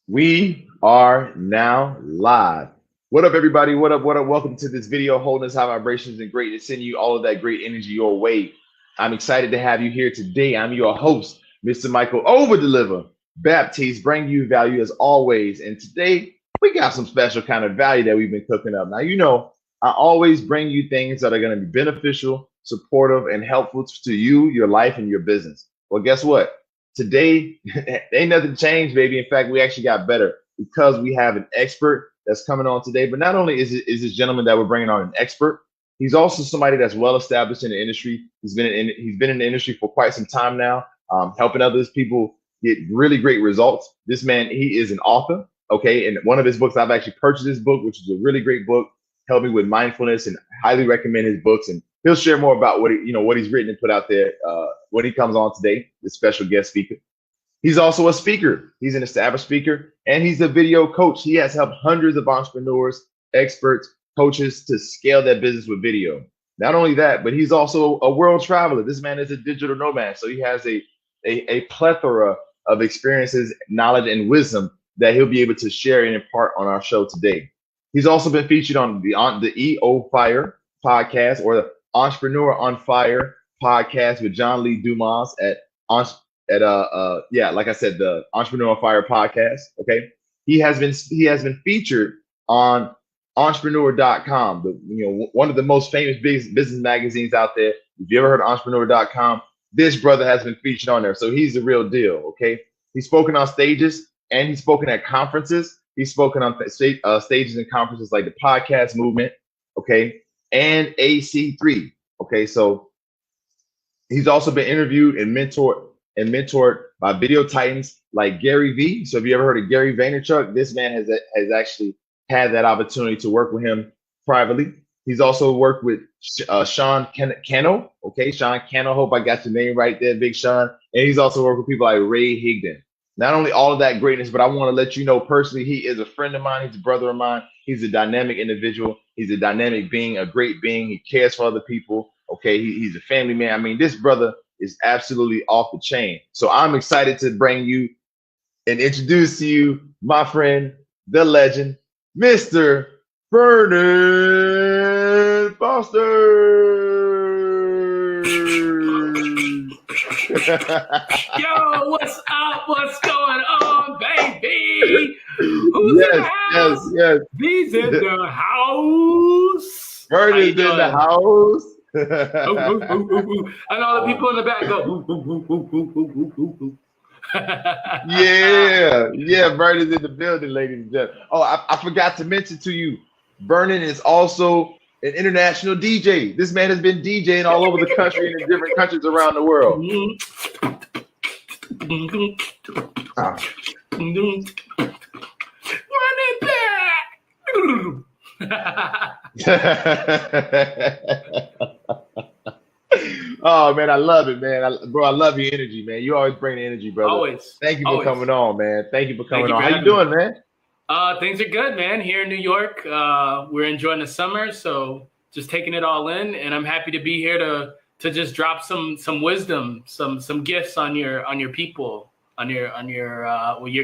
We are now live. What up, everybody? What up? What up? Welcome to this video, Wholeness, High Vibrations, and Greatness. Sending you all of that great energy your way. I'm excited to have you here today. I'm your host, Mr. Michael Overdeliver Baptiste, bringing you value as always. And today, we got some special kind of value that we've been cooking up. Now, I always bring you things that are going to be beneficial, supportive, and helpful to you, your life, and your business. Well, guess what? Today, ain't nothing changed, baby. In fact, we actually got better because we have an expert that's coming on today. But not only is this gentleman that we're bringing on an expert, he's also somebody that's well established in the industry. He's been in the industry for quite some time now, helping others people get really great results. This man, he is an author. Okay, and one of his books, I've actually purchased this book, which is a really great book. Helped me with mindfulness, and highly recommend his books. And he'll share more about what he's written and put out there when he comes on today, this special guest speaker. He's also a speaker. He's an established speaker, and he's a video coach. He has helped hundreds of entrepreneurs, experts, coaches to scale their business with video. Not only that, but he's also a world traveler. This man is a digital nomad, so he has a plethora of experiences, knowledge, and wisdom that he'll be able to share and impart on our show today. He's also been featured on the EO Fire podcast, or the Entrepreneur on Fire podcast with John Lee Dumas like I said, the Entrepreneur on Fire podcast. Okay, he has been featured on entrepreneur.com, one of the most famous business magazines out there. If you ever heard of entrepreneur.com, this brother has been featured on there, so he's the real deal. Okay, he's spoken on stages and he's spoken at conferences. He's spoken on stages and conferences like the podcast movement, okay, and AC3. Okay, so he's also been interviewed and mentored by video titans like Gary Vee. So if you ever heard of Gary Vaynerchuk, this man has actually had that opportunity to work with him privately. He's also worked with Sean Cano. Okay, Sean Cano. Hope I got your name right there, Big Sean. And he's also worked with people like Ray Higdon. Not only all of that greatness, but I want to let you know personally, he is a friend of mine. He's a brother of mine. He's a dynamic individual. He's a dynamic being, a great being. He cares for other people. Okay, he's a family man. I mean, this brother is absolutely off the chain. So I'm excited to bring you and introduce to you my friend, the legend, Mr. Vernon Foster. Yo, what's up? What's going on, baby? Who's in the house? Yes. He's in the house. Vernon's in the house. And all the people in the back go. Yeah, Vernon's in the building, ladies and gentlemen. Oh, I forgot to mention to you, Vernon is also an international DJ. This man has been DJing all over the country and in different countries around the world. Oh man, I love it, man. Bro, I love your energy, man. You always bring the energy, brother. Always. Thank you for coming on, man. Thank you for coming on. How you doing, man? Things are good, man. Here in New York, we're enjoying the summer, so just taking it all in, and I'm happy to be here to just drop some wisdom, some gifts on your people, on your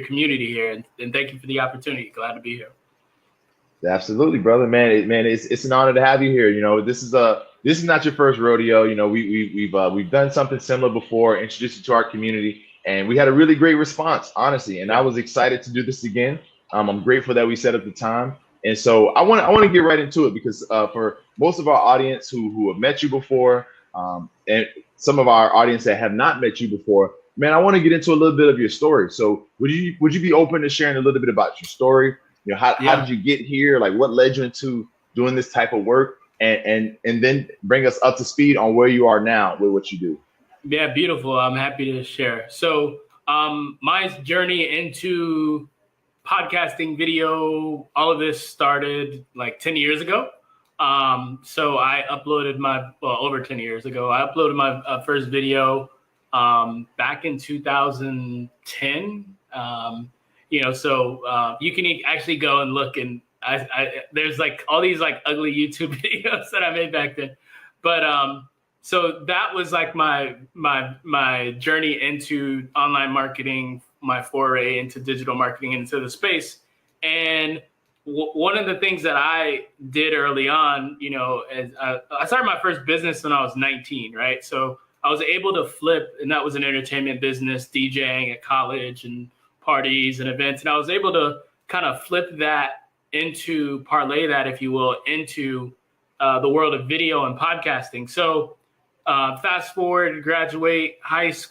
community here, and thank you for the opportunity. Glad to be here. Absolutely, brother, man. It's an honor to have you here. This is not your first rodeo. We've done something similar before, introduced you to our community, and we had a really great response, honestly. And I was excited to do this again. I'm grateful that we set up the time, and so I want to get right into it because for most of our audience who have met you before, and some of our audience that have not met you before, man, I want to get into a little bit of your story. So would you be open to sharing a little bit about your story? How did you get here? Like, what led you into doing this type of work, and then bring us up to speed on where you are now with what you do. Yeah, beautiful. I'm happy to share. So my journey into podcasting, video, all of this started like 10 years ago. So I uploaded over 10 years ago, I uploaded my first video back in 2010. So you can actually go and look, and there's like all these like ugly YouTube videos that I made back then. But So that was like my journey into online marketing, my foray into digital marketing, into the space. And one of the things that I did early on, you know, as I started my first business when I was 19, right? So I was able to flip, and that was an entertainment business, DJing at college and parties and events. And I was able to kind of flip that into, parlay that, if you will, into the world of video and podcasting. So fast forward, graduate college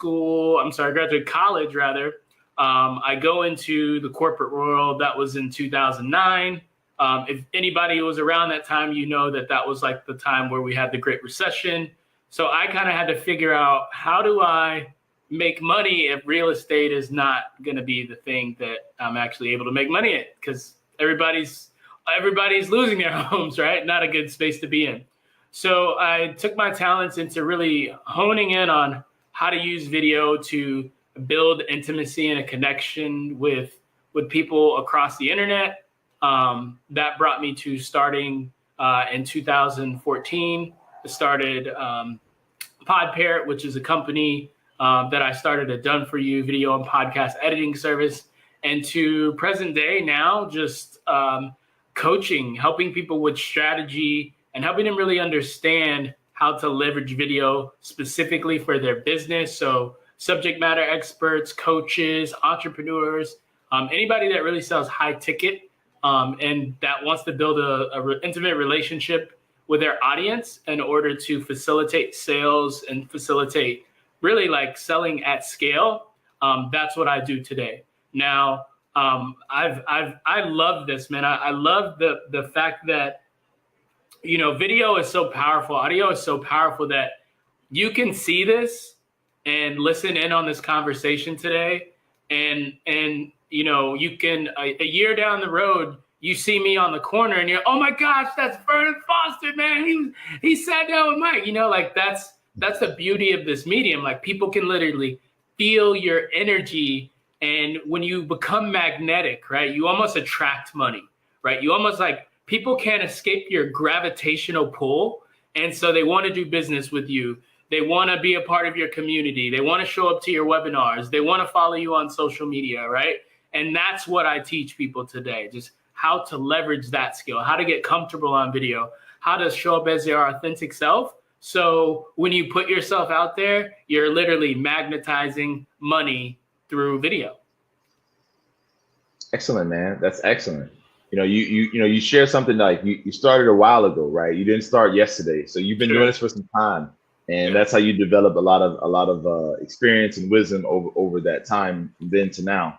rather. I go into the corporate world. That was in 2009. If anybody was around that time, you know that was like the time where we had the Great Recession. So I kind of had to figure out, how do I make money if real estate is not going to be the thing that I'm actually able to make money in? Because everybody's losing their homes, right? Not a good space to be in. So I took my talents into really honing in on how to use video to build intimacy and a connection with people across the internet. That brought me to starting in 2014. I started PodParrot, which is a company that I started, a done-for-you video and podcast editing service. And to present day now, just coaching, helping people with strategy and helping them really understand how to leverage video specifically for their business. So subject matter experts, coaches, entrepreneurs, anybody that really sells high ticket and that wants to build a intimate relationship with their audience in order to facilitate sales and facilitate really like selling at scale. That's what I do today. Now, I love this, man. I love the fact that, you know, video is so powerful. Audio is so powerful that you can see this and listen in on this conversation today. And you know, you can, a year down the road, you see me on the corner and you're, oh my gosh, that's Vernon Foster, man. He sat down with Mike, you know, like that's the beauty of this medium. Like people can literally feel your energy. And when you become magnetic, right, you almost attract money, right? You almost like, people can't escape your gravitational pull. And so they want to do business with you. They want to be a part of your community. They want to show up to your webinars. They want to follow you on social media, right? And that's what I teach people today, just how to leverage that skill, how to get comfortable on video, how to show up as their authentic self. So when you put yourself out there, you're literally magnetizing money through video. Excellent, man. That's excellent. You know, you share something like you started a while ago, right? You didn't start yesterday. So you've been doing this for some time. And that's how you develop a lot of experience and wisdom over that time from then to now.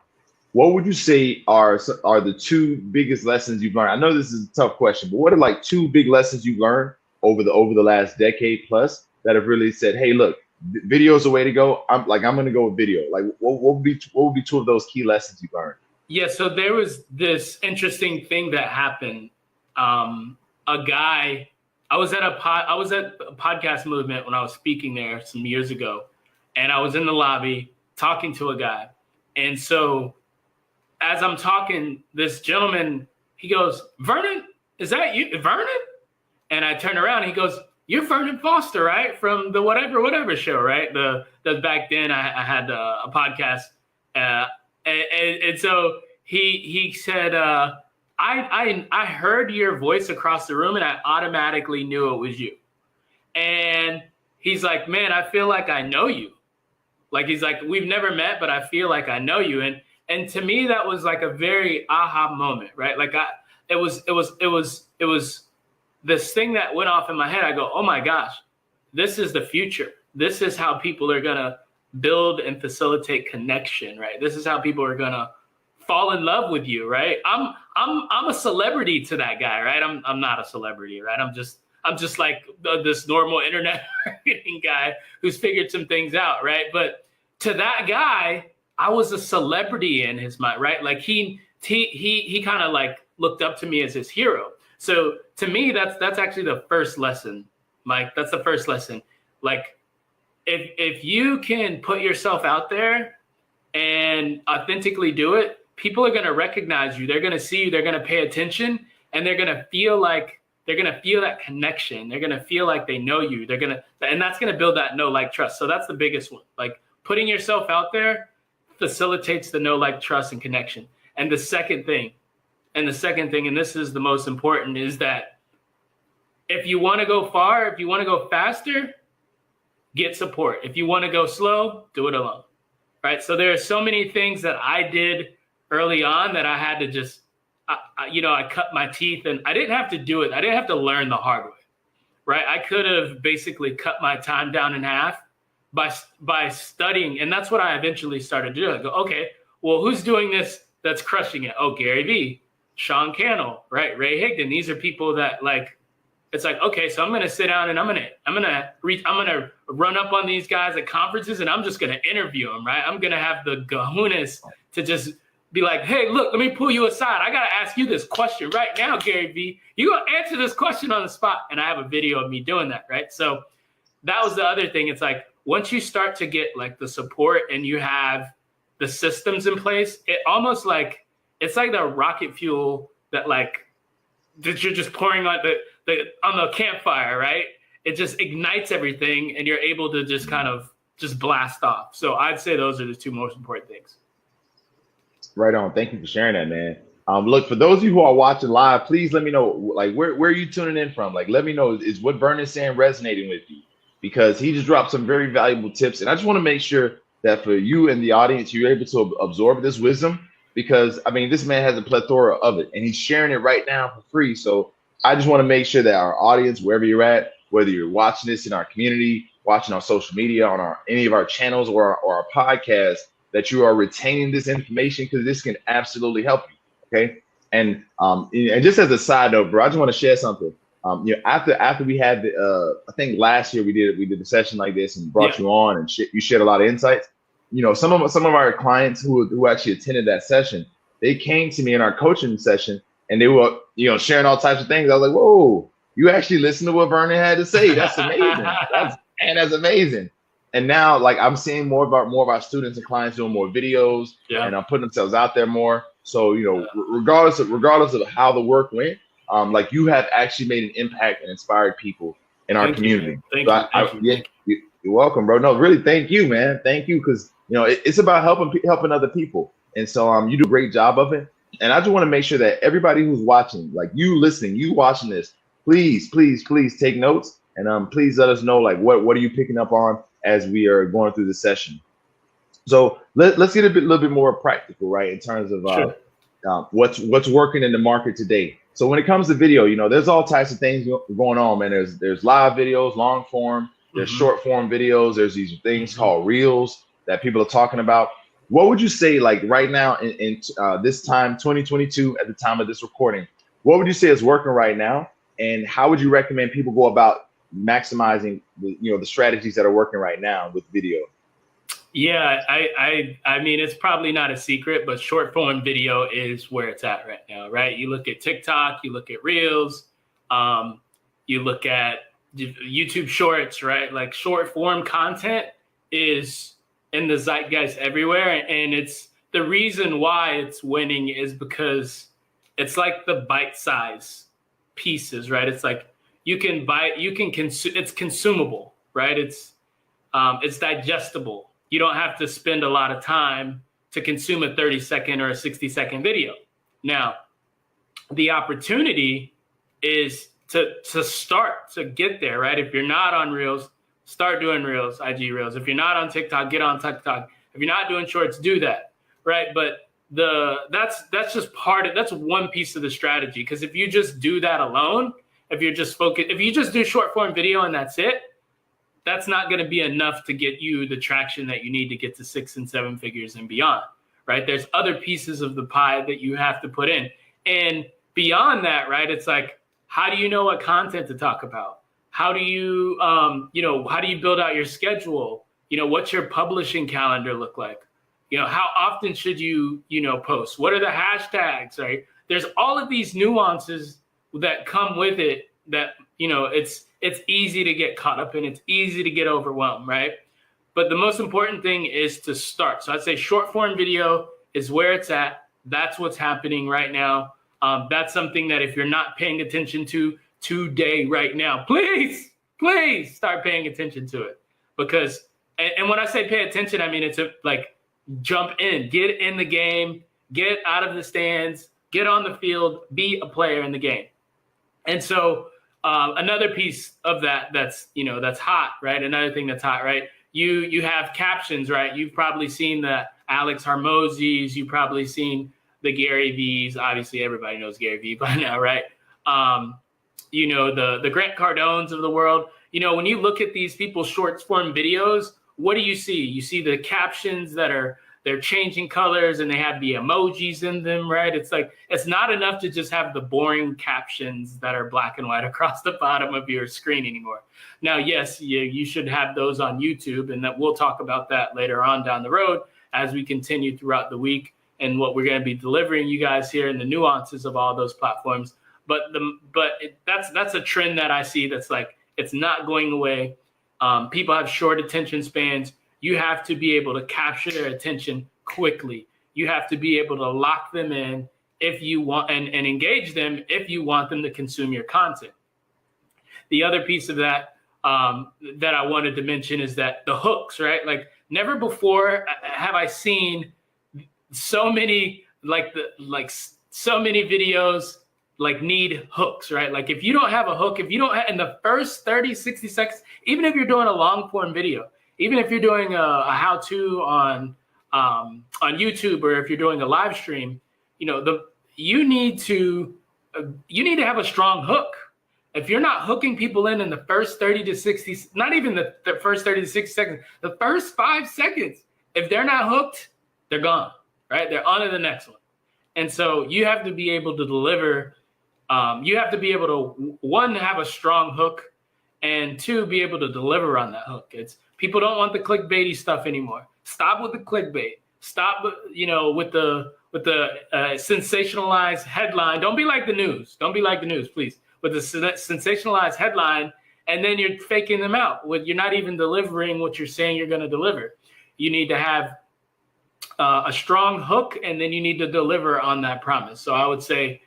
What would you say are the two biggest lessons you've learned? I know this is a tough question, but what are like two big lessons you learned over the last decade plus that have really said, hey, look, video is the way to go. I'm going to go with video. Like what would be two of those key lessons you learned? Yeah, so there was this interesting thing that happened. A guy, I was at a podcast movement when I was speaking there some years ago, and I was in the lobby talking to a guy. And so as I'm talking, this gentleman, he goes, Vernon, is that you, Vernon? And I turn around and he goes, you're Vernon Foster, right? From the whatever show, right? The back then I had a podcast. And so he said, I heard your voice across the room and I automatically knew it was you. And he's like, man, I feel like I know you. Like, he's like, we've never met, but I feel like I know you. And to me, that was like a very aha moment, right? Like it was this thing that went off in my head. I go, oh my gosh, this is the future. This is how people are going to build and facilitate connection, right? This is how people are going to fall in love with you, right? I'm a celebrity to that guy, right? I'm not a celebrity, right? I'm just like this normal internet marketing guy who's figured some things out, right? But to that guy, I was a celebrity in his mind, right? Like he kind of like looked up to me as his hero. So to me, that's actually the first lesson, Mike. That's the first lesson. Like if you can put yourself out there and authentically do it, people are going to recognize you. They're going to see you. They're going to pay attention, and they're going to feel like they're going to feel that connection. They're going to feel like they know you. And that's going to build that know, like, trust. So that's the biggest one. Like, putting yourself out there facilitates the know, like, trust, and connection. And the second thing, and this is the most important, is that if you want to go far, if you want to go faster, get support. If you want to go slow, do it alone, right? So there are so many things that I did early on that I had to just, I cut my teeth, and I didn't have to do it. I didn't have to learn the hard way, right? I could have basically cut my time down in half by studying. And that's what I eventually started to do. I go, okay, well, who's doing this that's crushing it? Oh, Gary Vee, Sean Cannell, right? Ray Higdon. These are people that, like, it's like, okay, so I'm going to sit down and I'm going to run up on these guys at conferences, and I'm just going to interview them, right? I'm going to have the kahunas to just be like, hey, look, let me pull you aside. I got to ask you this question right now, Gary Vee. You going to answer this question on the spot. And I have a video of me doing that, right? So that was the other thing. It's like, once you start to get like the support and you have the systems in place, it almost like, it's like the rocket fuel that you're just pouring on the campfire, right? It just ignites everything, and you're able to just kind of just blast off. So I'd say those are the two most important things. Right on. Thank you for sharing that, man. Look, for those of you who are watching live, please let me know, like, where are you tuning in from? Like, let me know, is what Vernon is saying resonating with you? Because he just dropped some very valuable tips. And I just want to make sure that for you and the audience, you're able to absorb this wisdom, because, I mean, this man has a plethora of it, and he's sharing it right now for free. So I just want to make sure that our audience, wherever you're at, whether you're watching this in our community, watching on social media, on any of our channels or our podcast, that you are retaining this information, because this can absolutely help you. Okay. And just as a side note, bro, I just want to share something. After we had I think last year we did a session like this and brought you on, and you shared a lot of insights. Some of our clients who actually attended that session, they came to me in our coaching session, and they were, sharing all types of things. I was like, whoa, you actually listened to what Vernon had to say. That's amazing. That's amazing. And now, like, I'm seeing more of our students and clients doing more videos, and I'm putting themselves out there more. So, regardless of how the work went, like, you have actually made an impact and inspired people in our community. Thank you. You're welcome, bro. No, really, thank you, man. Thank you, because it's about helping other people, and so you do a great job of it. And I just want to make sure that everybody who's watching, like you listening, you watching this, please take notes, and please let us know, like, what are you picking up on as we are going through the session. So let's get a little bit more practical, right, in terms of what's working in the market today. So when it comes to video, there's all types of things going on, man. There's live videos, long form, there's short form videos, there's these things called reels that people are talking about. What would you say, like, right now in this time, 2022, at the time of this recording, what would you say is working right now, and how would you recommend people go about maximizing the strategies that are working right now with video? Yeah, I mean, it's probably not a secret, but short form video is where it's at right now, right? You look at TikTok, you look at Reels, you look at YouTube Shorts, right? Like, short form content is in the zeitgeist everywhere, and it's the reason why it's winning is because it's like the bite size pieces, right? It's like you can consume, it's consumable, right? It's digestible. You don't have to spend a lot of time to consume a 30-second or a 60-second video. Now, the opportunity is to start to get there, right? If you're not on Reels, start doing Reels, IG Reels. If you're not on TikTok, get on TikTok. If you're not doing Shorts, do that, right? But that's just that's one piece of the strategy. Because if you just do that alone, if you just do short form video and that's it, that's not going to be enough to get you the traction that you need to get to 6 and 7 figures and beyond, right? There's other pieces of the pie that you have to put in. And beyond that, right, it's like, how do you know what content to talk about? How do you, how do you build out your schedule? What's your publishing calendar look like? How often should you, post? What are the hashtags, right? There's all of these nuances that come with it that, it's easy to get caught up in. It's easy to get overwhelmed, right? But the most important thing is to start. So I'd say short form video is where it's at. That's what's happening right now. That's something that if you're not paying attention to today, right now. Please start paying attention to it. Because, and when I say pay attention, I mean, it's like jump in, get in the game, get out of the stands, get on the field, be a player in the game. And so another piece of that's hot, right? Another thing that's hot, right? You have captions, right? You've probably seen the Alex Hormozis. You've probably seen the Gary V's. Obviously, everybody knows Gary V by now, right? The Grant Cardones of the world. When you look at these people's short form videos, what do you see? You see the captions they're changing colors and they have the emojis in them, right? It's like, it's not enough to just have the boring captions that are black and white across the bottom of your screen anymore. Now, yes, you should have those on YouTube, and that we'll talk about that later on down the road as we continue throughout the week and what we're going to be delivering you guys here and the nuances of all those platforms. But that's a trend that I see that's like, it's not going away. People have short attention spans. You have to be able to capture their attention quickly. You have to be able to lock them in if you want and engage them if you want them to consume your content. The other piece of that that I wanted to mention is that the hooks, right? Like never before have I seen so many so many videos like need hooks, right? Like if you don't have a hook, if you don't have in the first 30, 60 seconds, even if you're doing a long form video, even if you're doing a how-to on YouTube, or if you're doing a live stream, you need to have a strong hook. If you're not hooking people in the first 30 to 60, not even the first 30 to 60 seconds, the first 5 seconds, if they're not hooked, they're gone, right? They're on to the next one. And so you have to be able to deliver. You have to be able to, one, have a strong hook, and two, be able to deliver on that hook. People don't want the clickbaity stuff anymore. Stop with the clickbait. Stop, with the sensationalized headline. Don't be like the news. Don't be like the news, please. With the sensationalized headline, and then you're faking them out. You're not even delivering what you're saying you're going to deliver. You need to have a strong hook, and then you need to deliver on that promise. So I would say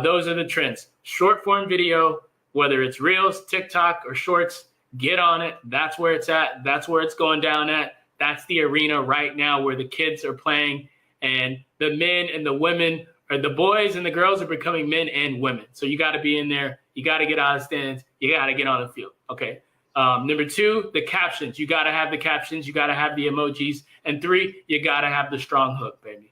those are the trends. Short form video, whether it's Reels, TikTok, or Shorts, get on it. That's where it's at. That's where it's going down at. That's the arena right now where the kids are playing, and the men and the women, or the boys and the girls, are becoming men and women. So you got to be in there. You got to get out of stands. You got to get on the field. Okay. Number two, the captions. You got to have the captions. You got to have the emojis. And three, you got to have the strong hook, baby.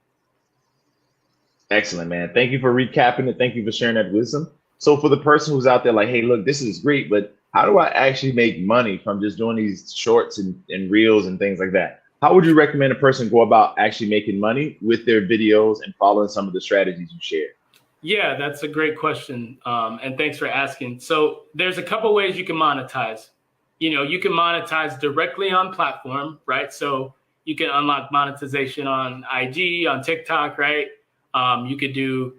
Excellent, man. Thank you for recapping it. Thank you for sharing that wisdom. So for the person who's out there like, hey, look, this is great, but how do I actually make money from just doing these shorts and reels and things like that? How would you recommend a person go about actually making money with their videos and following some of the strategies you shared? Yeah, that's a great question. And thanks for asking. So there's a couple ways you can monetize. You can monetize directly on platform, right? So you can unlock monetization on IG, on TikTok, right? You could do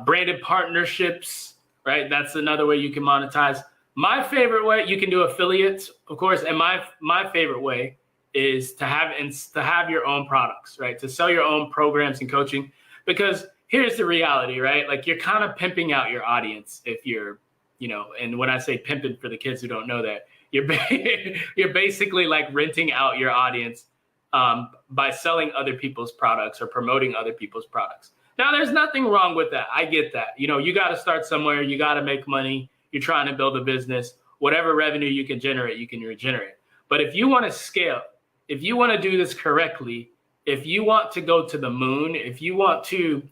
branded partnerships, right? That's another way you can monetize. My favorite way, you can do affiliates, of course. And my favorite way is to have your own products, right? To sell your own programs and coaching, because here's the reality, right? Like you're kind of pimping out your audience if you're, and when I say pimping for the kids who don't know that, you're basically like renting out your audience by selling other people's products or promoting other people's products. Now, there's nothing wrong with that. I get that. You got to start somewhere. You got to make money. You're trying to build a business. Whatever revenue you can generate, you can regenerate. But if you want to scale, if you want to do this correctly, if you want to go to the moon, if you want to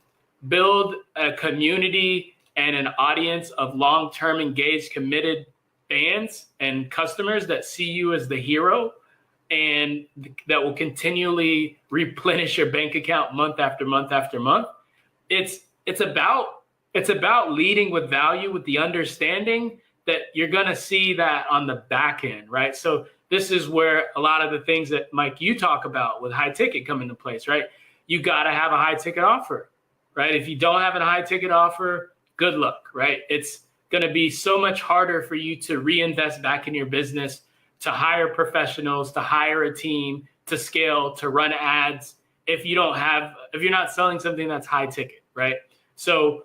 build a community and an audience of long-term engaged, committed fans and customers that see you as the hero and that will continually replenish your bank account month after month after month, it's about leading with value, with the understanding that you're going to see that on the back end, right? So this is where a lot of the things that, Mike, you talk about with high ticket come into place, right? You got to have a high ticket offer, right? If you don't have a high ticket offer, good luck, right? It's going to be so much harder for you to reinvest back in your business, to hire professionals, to hire a team, to scale, to run ads, if you're not selling something that's high ticket, right? So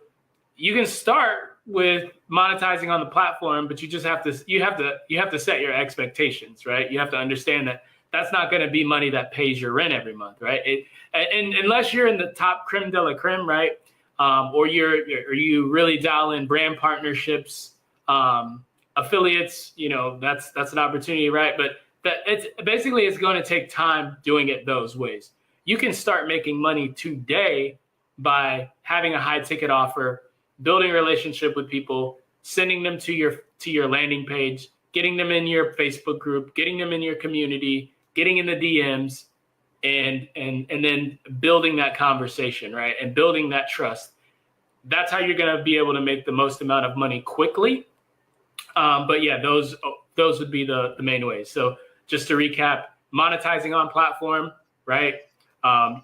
you can start with monetizing on the platform, but you just have to set your expectations, right? You have to understand that that's not going to be money that pays your rent every month, right? And unless you're in the top creme de la creme, right? Or you really dial in brand partnerships, affiliates, that's an opportunity, right? But it's going to take time doing it those ways. You can start making money today by having a high ticket offer, building a relationship with people, sending them to your landing page, getting them in your Facebook group, getting them in your community, getting in the DMs, and then building that conversation, right? And building that trust. That's how you're going to be able to make the most amount of money quickly. But yeah, those would be the main ways. So just to recap, monetizing on platform, right?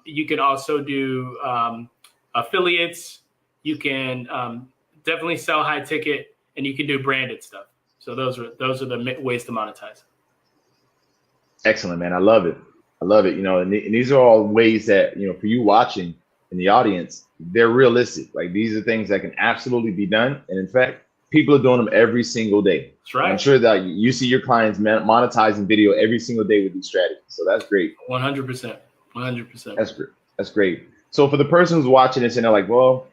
You can also do affiliates. You can definitely sell high ticket, and you can do branded stuff. So those are the ways to monetize. Excellent, man. I love it. I love it. And these are all ways that, for you watching in the audience, they're realistic. Like, these are things that can absolutely be done. And in fact, people are doing them every single day. That's right. I'm sure that you see your clients monetizing video every single day with these strategies. So that's great. 100%. 100%. That's great. That's great. So for the person who's watching this and they're like, well,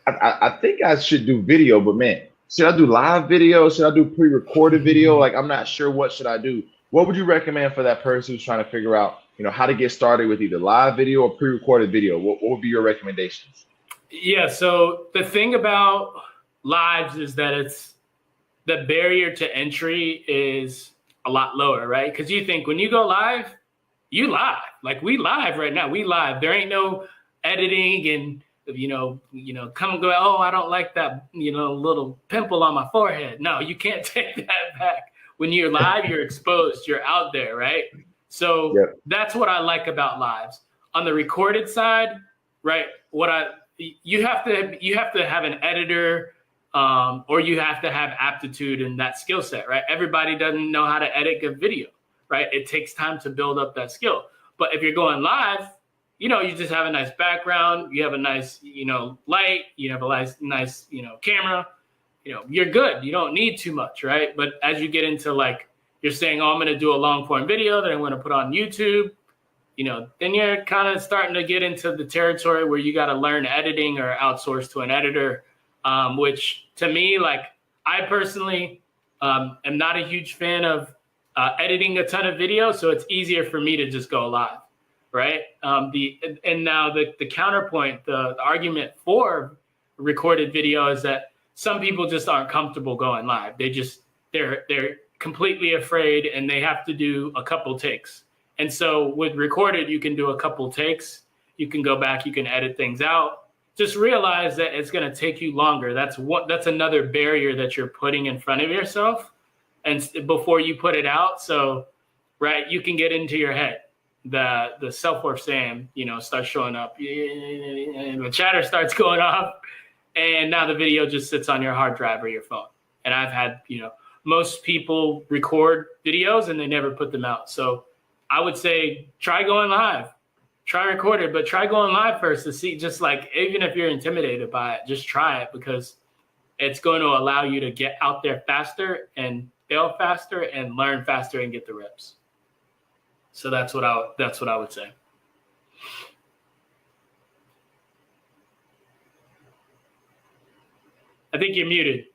I think I should do video, but man, should I do live video? Should I do pre-recorded video? Like, I'm not sure, what should I do? What would you recommend for that person who's trying to figure out, how to get started with either live video or pre-recorded video? What would be your recommendations? Yeah. So the thing about lives is that the barrier to entry is a lot lower, right? Because you think when you go live, you live. Like, we live right now. We live. There ain't no editing and come and go, oh, I don't like that, little pimple on my forehead. No, you can't take that back. When you're live, you're exposed, you're out there, right? So That's what I like about lives. On the recorded side, right? You have to have an editor, or you have to have aptitude in that skill set, right? Everybody doesn't know how to edit good video, right? It takes time to build up that skill. But if you're going live, you just have a nice background, you have a nice, light, you have a nice, camera, you're good. You don't need too much, right? But as you get into, like, you're saying, oh, I'm going to do a long form video that I'm going to put on YouTube, then you're kind of starting to get into the territory where you got to learn editing or outsource to an editor, which to me, like, I personally am not a huge fan of editing a ton of video. So it's easier for me to just go live. Right. Now the counterpoint, the argument for recorded video is that some people just aren't comfortable going live. They're completely afraid, and they have to do a couple takes. And so with recorded, you can do a couple takes. You can go back, you can edit things out. Just realize that it's going to take you longer. That's another barrier that you're putting in front of yourself, and before you put it out. So, right, you can get into your head. The self-worth Sam, starts showing up, and the chatter starts going off, and now the video just sits on your hard drive or your phone. And I've had, most people record videos and they never put them out. So I would say try going live, try recorded, but try going live first to see, just like, even if you're intimidated by it, just try it, because it's going to allow you to get out there faster and fail faster and learn faster and get the reps. So that's what I would say. I think you're muted.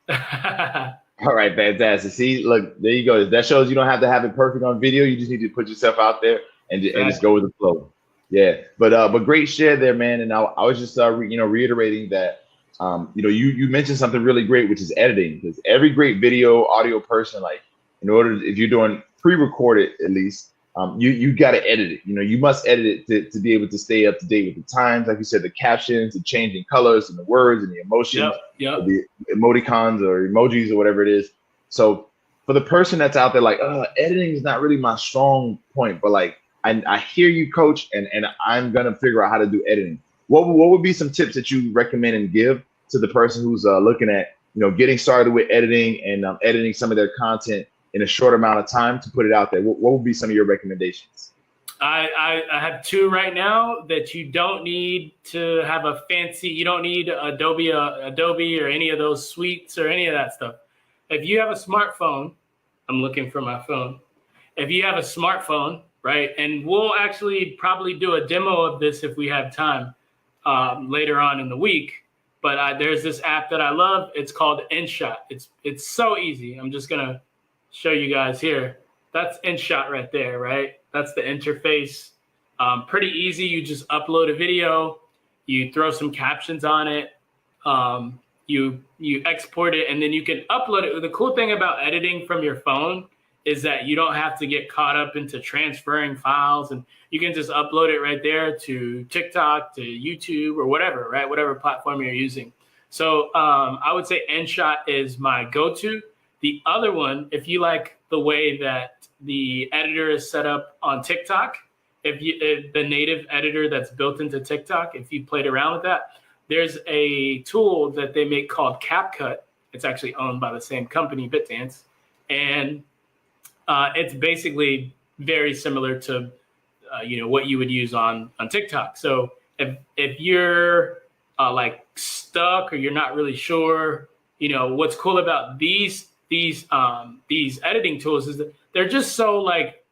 All right, fantastic. See, look, there you go. That shows you don't have to have it perfect on video. You just need to put yourself out there and just go with the flow. Yeah, but great share there, man. And I was just reiterating that you mentioned something really great, which is editing, because every great video audio person, like, if you're doing pre-recorded, at least, you got to edit it. You must edit it to be able to stay up to date with the times. Like you said, the captions, the changing colors and the words and the emotions, the emoticons or emojis or whatever it is. So for the person that's out there, like, editing is not really my strong point, but like, I hear you, coach, and I'm going to figure out how to do editing. What would be some tips that you recommend and give to the person who's looking at, getting started with editing and editing some of their content in a short amount of time to put it out there? What would be some of your recommendations? I have two right now that you don't need to have a fancy, you don't need Adobe or any of those suites or any of that stuff. If you have a smartphone, I'm looking for my phone. If you have a smartphone, right, and we'll actually probably do a demo of this if we have time later on in the week. But there's this app that I love. It's called InShot. It's so easy. I'm just gonna show you guys here. That's InShot right there, right? That's the interface. Pretty easy. You just upload a video, you throw some captions on it, you export it, and then you can upload it. The cool thing about editing from your phone is that you don't have to get caught up into transferring files, and you can just upload it right there to TikTok, to YouTube, or whatever, right? Whatever platform you're using. So I would say InShot is my go-to. The other one, if you like the way that the editor is set up on TikTok, if the native editor that's built into TikTok, if you played around with that, there's a tool that they make called CapCut. It's actually owned by the same company, BitDance, and it's basically very similar to what you would use on TikTok. So if you're like stuck or you're not really sure, what's cool about these editing tools is that they're just so like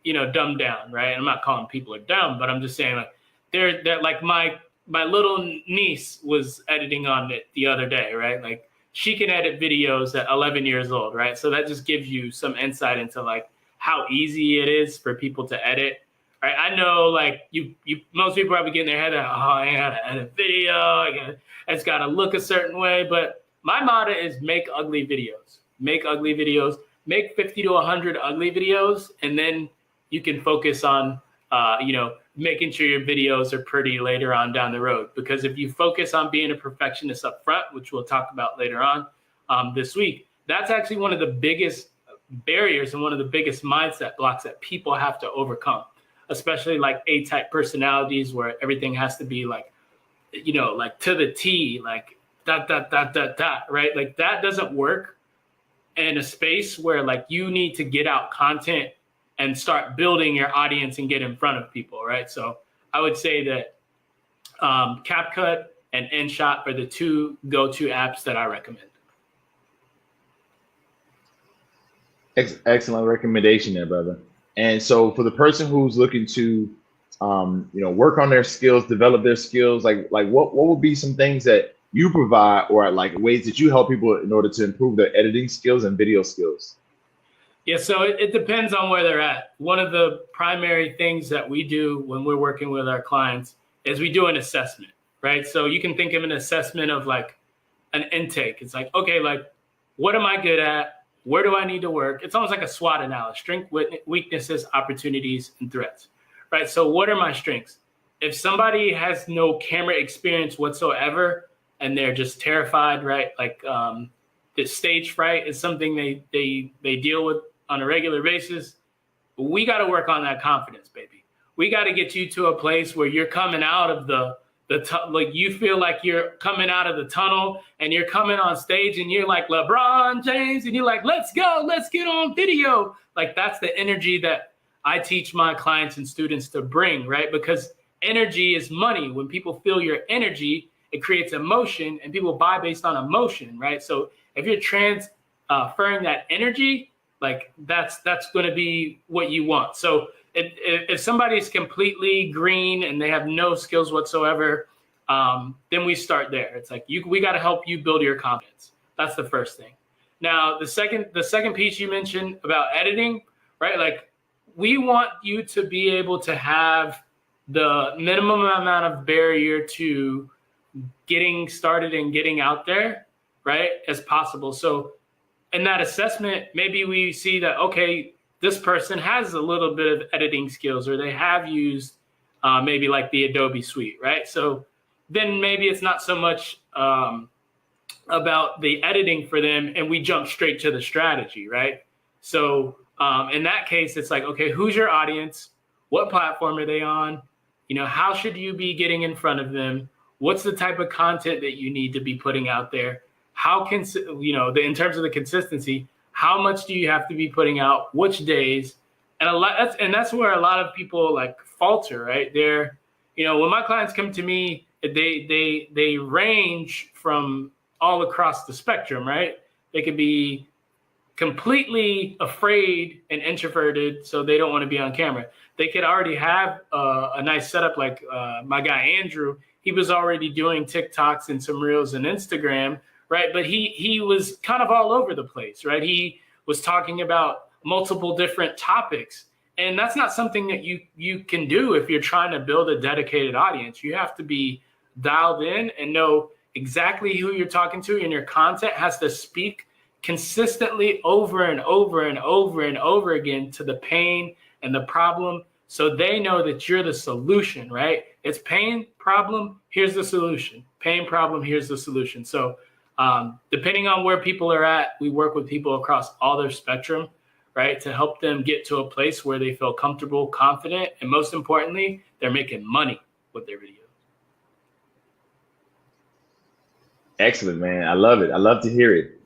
dumbed down, right? I'm not calling people are dumb, but I'm just saying like they're like my little niece was editing on it the other day, right? Like she can edit videos at 11 years old, right? So that just gives you some insight into like how easy it is for people to edit. Right? I know like you most people probably get in their head that, I gotta edit video, it's gotta look a certain way. But my motto is make ugly videos. Make ugly videos, make 50 to 100 ugly videos, and then you can focus on making sure your videos are pretty later on down the road. Because if you focus on being a perfectionist up front, which we'll talk about later on this week, that's actually one of the biggest barriers and one of the biggest mindset blocks that people have to overcome, especially like A-type personalities where everything has to be like, like to the T, like dot, right? Like that doesn't work in a space where like you need to get out content and start building your audience and get in front of people, right? So I would say that CapCut and InShot are the two go-to apps that I recommend. Excellent recommendation there, brother. And so for the person who's looking to work on their skills, develop their skills, like what would be some things that you provide or like ways that you help people in order to improve their editing skills and video skills? Yeah, so it depends on where they're at. One of the primary things that we do when we're working with our clients is we do an assessment, right? So you can think of an assessment of like an intake. It's like, okay, like what am I good at? Where do I need to work? It's almost like a SWOT analysis: strengths, weaknesses, opportunities, and threats, right? So what are my strengths? If somebody has no camera experience whatsoever and they're just terrified, right? Like the stage fright is something they deal with on a regular basis. We got to work on that confidence, baby. We got to get you to a place where you're coming out of like you feel like you're coming out of the tunnel and you're coming on stage and you're like LeBron James and you're like, let's go, let's get on video. Like that's the energy that I teach my clients and students to bring, right? Because energy is money. When people feel your energy, it creates emotion and people buy based on emotion, right? So if you're transferring that energy, like that's going to be what you want. So if somebody's completely green and they have no skills whatsoever, then we start there. It's like we got to help you build your confidence. That's the first thing. Now, the second piece you mentioned about editing, right? Like we want you to be able to have the minimum amount of barrier to getting started and getting out there, right, as possible. So in that assessment, maybe we see that, okay, this person has a little bit of editing skills or they have used maybe like the Adobe suite, right? So then maybe it's not so much about the editing for them and we jump straight to the strategy, right? So in that case, it's like, okay, who's your audience? What platform are they on? How should you be getting in front of them? What's the type of content that you need to be putting out there? How can, in terms of the consistency, how much do you have to be putting out, which days? And that's where a lot of people like falter, right? They're, when my clients come to me, they range from all across the spectrum, right? They could be completely afraid and introverted, so they don't want to be on camera. They could already have a nice setup, like my guy Andrew. He was already doing TikToks and some reels and Instagram, right? But he was kind of all over the place, right? He was talking about multiple different topics, and that's not something that you can do if you're trying to build a dedicated audience. You have to be dialed in and know exactly who you're talking to, and your content has to speak consistently over and over and over and over again to the pain and the problem, so they know that you're the solution, right? It's pain, problem, here's the solution. Pain, problem, here's the solution. So depending on where people are at, we work with people across all their spectrum, right, to help them get to a place where they feel comfortable, confident, and most importantly, they're making money with their videos. Excellent, man. I love it. I love to hear it.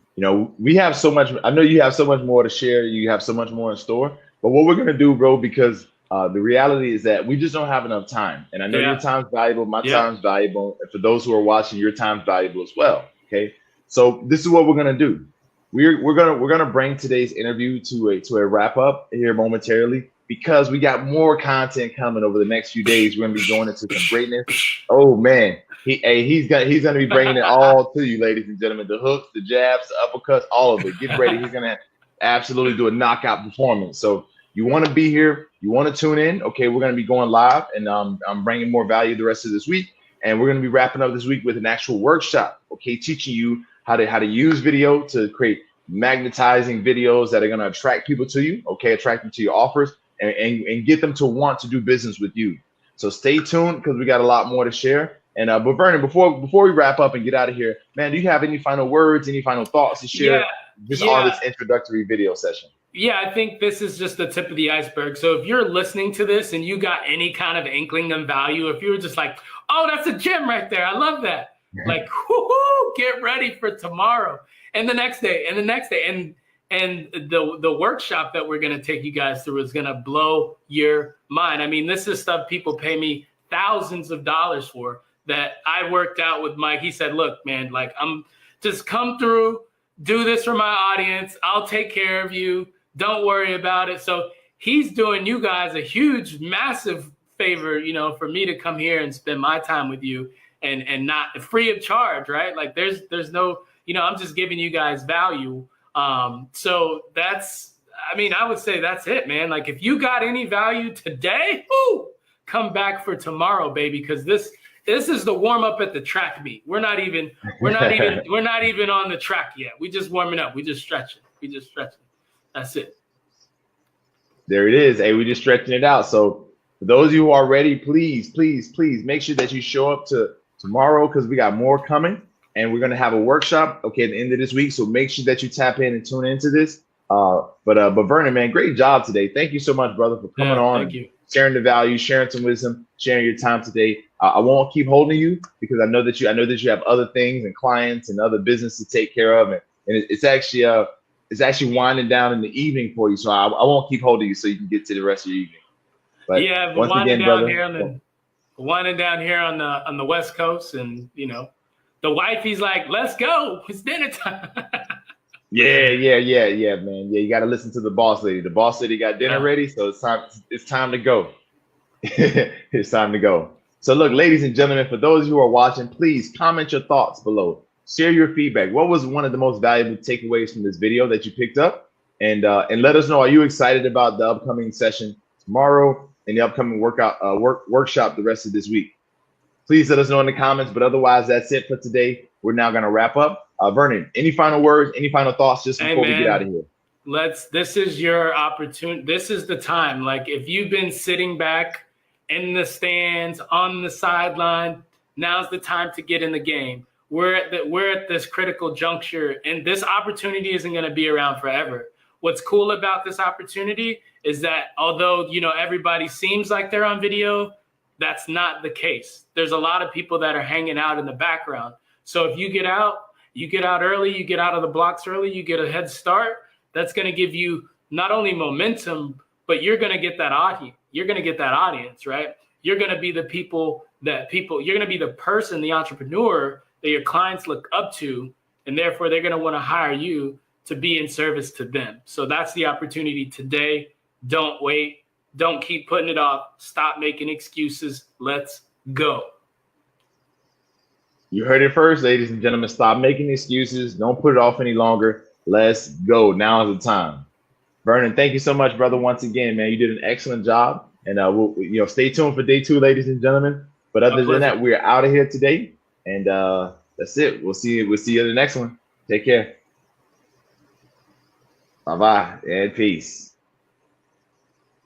We have so much. I know you have so much more to share. You have so much more in store. But what we're going to do, bro, because the reality is that we just don't have enough time. And I know your time's valuable. My time's valuable. And for those who are watching, your time's valuable as well. Okay. So this is what we're going to do. We're gonna bring today's interview to a wrap up here momentarily, because we got more content coming over the next few days. We're gonna be going into some greatness. Oh man, he's gonna be bringing it all to you, ladies and gentlemen. The hooks, the jabs, the uppercuts, all of it. Get ready. He's gonna absolutely do a knockout performance. So you want to be here. You want to tune in. Okay, we're gonna be going live, and I'm bringing more value the rest of this week. And we're gonna be wrapping up this week with an actual workshop. Okay, teaching you how to use video to create magnetizing videos that are going to attract people to you, okay, attract them to your offers, and get them to want to do business with you. So stay tuned, because we got a lot more to share. And but Vernon, before we wrap up and get out of here, man, do you have any final words, any final thoughts to share on this introductory video session? Yeah, I think this is just the tip of the iceberg. So if you're listening to this and you got any kind of inkling of value, if you were just like, oh, that's a gem right there, I love that. Like, whoo, get ready for tomorrow and the next day and the next day. And the workshop that we're going to take you guys through is going to blow your mind. I mean, this is stuff people pay me thousands of dollars for, that I worked out with Mike. He said, look, man, like, I'm just come through, do this for my audience. I'll take care of you. Don't worry about it. So he's doing you guys a huge, massive favor, for me to come here and spend my time with you. And not free of charge, right? Like there's no, I'm just giving you guys value. So I would say that's it, man. Like if you got any value today, come back for tomorrow, baby. Because this is the warm up at the track meet. We're not even on the track yet. We just warming up. We just stretching. That's it. There it is. Hey, we just stretching it out. So for those of you who are ready, please make sure that you show up to tomorrow, because we got more coming, and we're going to have a workshop, okay, at the end of this week. So make sure that you tap in and tune into this. But Vernon, man, great job today. Thank you so much, brother, for coming on, thank you. Sharing the value, sharing some wisdom, sharing your time today. I won't keep holding you, because I know that you have other things and clients and other business to take care of, and it's actually winding down in the evening for you. So I won't keep holding you, so you can get to the rest of your evening. But yeah, once winding again, down brother, here on the West Coast, and the wifey's like, let's go, it's dinner time. Yeah, man. Yeah, you got to listen to the boss lady. The boss lady got dinner ready, so it's time to go. It's time to go. So look, ladies and gentlemen, for those who are watching, please comment your thoughts below. Share your feedback. What was one of the most valuable takeaways from this video that you picked up? And let us know, are you excited about the upcoming session tomorrow and the upcoming workshop the rest of this week? Please let us know in the comments. But otherwise, that's it for today. We're now going to wrap up. Vernon, any final words, any final thoughts just before we get out of here? This is your opportunity. This is the time. Like, if you've been sitting back in the stands, on the sideline, now's the time to get in the game. We're at this critical juncture, and this opportunity isn't going to be around forever. What's cool about this opportunity is that although, everybody seems like they're on video, that's not the case. There's a lot of people that are hanging out in the background. So if you get out early, you get out of the blocks early, you get a head start, that's going to give you not only momentum, but you're going to get that audience. You're going to get that audience, right? You're going to be the you're going to be the person, the entrepreneur that your clients look up to, and therefore they're going to want to hire you to be in service to them. So that's the opportunity today. Don't wait. Don't keep putting it off. Stop making excuses. Let's go. You heard it first, ladies and gentlemen. Stop making excuses. Don't put it off any longer. Let's go. Now is the time. Vernon, thank you so much, brother. Once again, man, you did an excellent job. And we'll stay tuned for day 2, ladies and gentlemen. But other than that, we're out of here today. And that's it. We'll see you in the next one. Take care. Bye-bye and peace.